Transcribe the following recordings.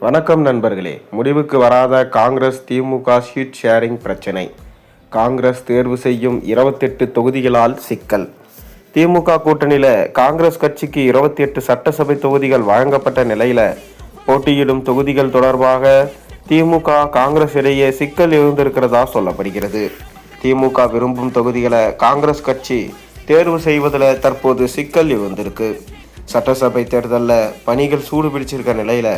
வணக்கம் நண்பர்களே. முடிவுக்கு வராத காங்கிரஸ் திமுக சீட் ஷேரிங் பிரச்சினை. காங்கிரஸ் தேர்வு செய்யும் 28 தொகுதிகளால் சிக்கல். திமுக கூட்டணியில காங்கிரஸ் கட்சிக்கு 28 சட்டசபை தொகுதிகள் வழங்கப்பட்ட நிலையில போட்டியிடும் தொகுதிகள் தொடர்பாக திமுக காங்கிரஸ் இடையே சிக்கல் இருந்திருக்கிறதா சொல்லப்படுகிறது. திமுக விரும்பும் தொகுதிகளை காங்கிரஸ் கட்சி தேர்வு செய்வதில் தற்போது சிக்கல் இருந்திருக்கு. சட்டசபை தேர்தலில் பணிகள் சூடு பிடிச்சிருக்க நிலையில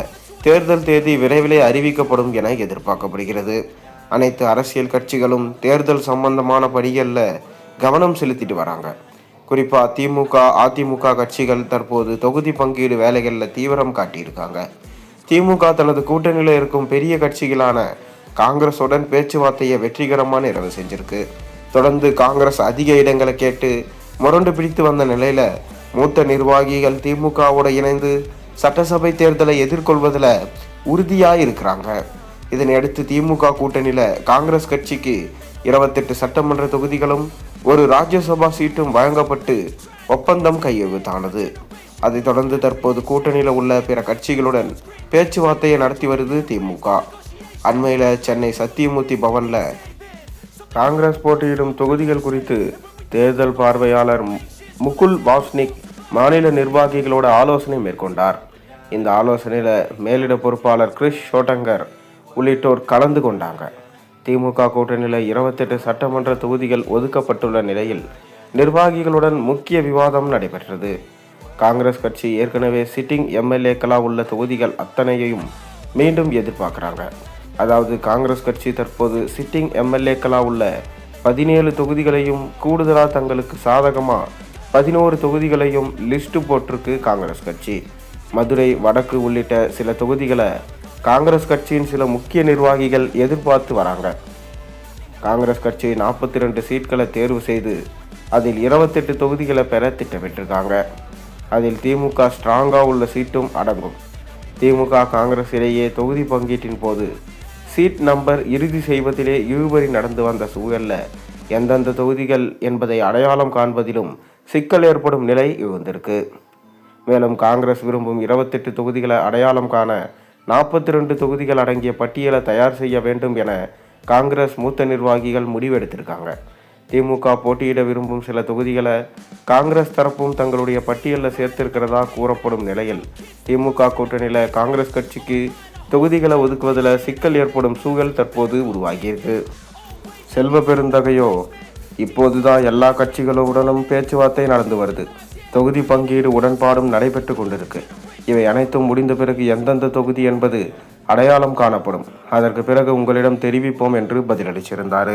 தேர்தல் தேதி விரைவிலே அறிவிக்கப்படும் என எதிர்பார்க்கப்படுகிறது. அனைத்து அரசியல் கட்சிகளும் தேர்தல் சம்பந்தமான பணிகளில் கவனம் செலுத்திட்டு வராங்க. குறிப்பாக திமுக அதிமுக கட்சிகள் தற்போது தொகுதி பங்கீடு வேலைகளில் தீவிரம் காட்டியிருக்காங்க. திமுக தனது கூட்டணியில் இருக்கும் பெரிய கட்சிகளான காங்கிரஸுடன் பேச்சுவார்த்தையை வெற்றிகரமாக நிறைவு செஞ்சிருக்கு. தொடர்ந்து காங்கிரஸ் அதிக இடங்களை கேட்டு முரண்டு பிடித்து வந்த நிலையில மூத்த நிர்வாகிகள் திமுகவோட இணைந்து சட்டசபை தேர்தலை எதிர்கொள்வதில் உறுதியாக இருக்கிறாங்க. இதனையடுத்து திமுக கூட்டணியில் காங்கிரஸ் கட்சிக்கு 28 சட்டமன்ற தொகுதிகளும் ஒரு ராஜ்யசபா சீட்டும் வழங்கப்பட்டு ஒப்பந்தம் கையெழுத்தானது. அதைத் தொடர்ந்து தற்போது கூட்டணியில் உள்ள பிற கட்சிகளுடன் பேச்சுவார்த்தையை நடத்தி வருது திமுக. அண்மையில் சென்னை சத்தியமூர்த்தி பவனில் காங்கிரஸ் போட்டியிடும் தொகுதிகள் குறித்து தேர்தல் பார்வையாளர் முகுல் வாஸ்னிக் மாநில நிர்வாகிகளோட ஆலோசனை மேற்கொண்டார். இந்த ஆலோசனையில் மேலிட பொறுப்பாளர் கிரிஷ் ஷோட்டங்கர் உள்ளிட்டோர் கலந்து கொண்டாங்க. திமுக கூட்டணியில் 28 சட்டமன்ற தொகுதிகள் ஒதுக்கப்பட்டுள்ள நிலையில் நிர்வாகிகளுடன் முக்கிய விவாதம் நடைபெற்றது. காங்கிரஸ் கட்சி ஏற்கனவே சிட்டிங் எம்எல்ஏக்களாக உள்ள தொகுதிகள் அத்தனையையும் மீண்டும் எதிர்பார்க்குறாங்க. அதாவது காங்கிரஸ் கட்சி தற்போது சிட்டிங் எம்எல்ஏக்களாக உள்ள 17 தொகுதிகளையும் கூடுதலாக தங்களுக்கு சாதகமாக 11 தொகுதிகளையும் லிஸ்ட் போட்டிருக்கு காங்கிரஸ் கட்சி. மதுரை வடக்கு உள்ளிட்ட சில தொகுதிகளை காங்கிரஸ் கட்சியின் சில முக்கிய நிர்வாகிகள் எதிர்பார்த்து வராங்க. காங்கிரஸ் கட்சி 42 சீட்களை தேர்வு செய்து அதில் 28 தொகுதிகளை பெற திட்டமிட்டிருக்காங்க. அதில் திமுக ஸ்ட்ராங்காக உள்ள சீட்டும் அடங்கும். திமுக காங்கிரஸ் இடையே தொகுதி பங்கீட்டின் போது சீட் நம்பர் இறுதி செய்வதிலே இழுபறி நடந்து வந்த சூழலில் எந்தெந்த தொகுதிகள் என்பதை அடையாளம் காண்பதிலும் சிக்கல் ஏற்படும் நிலை இருந்திருக்கு. மேலும் காங்கிரஸ் விரும்பும் 28 தொகுதிகளை அடையாளம் காண 42 தொகுதிகள் அடங்கிய பட்டியலை தயார் செய்ய வேண்டும் என காங்கிரஸ் மூத்த நிர்வாகிகள் முடிவெடுத்திருக்காங்க. திமுக போட்டியிட விரும்பும் சில தொகுதிகளை காங்கிரஸ் தரப்பும் தங்களுடைய பட்டியலில் சேர்த்திருக்கிறதா கூறப்படும் நிலையில் திமுக கூட்டணியில் காங்கிரஸ் கட்சிக்கு தொகுதிகளை ஒதுக்குவதில் சிக்கல் ஏற்படும் சூழல் தற்போது உருவாகியிருக்கு. செல்வ பெருந்தகையோ இப்போதுதான் எல்லா கட்சிகளுடனும் பேச்சுவார்த்தை நடந்து வருது. தொகுதி பங்கீடு உடன்பாடும் நடைபெற்று கொண்டிருக்கு. இவை அனைத்தும் முடிந்த பிறகு எந்தெந்த தொகுதி என்பது அடையாளம் காணப்படும். அதற்கு பிறகு உங்களிடம் தெரிவிப்போம் என்று பதிலளிச்சிருந்தார்.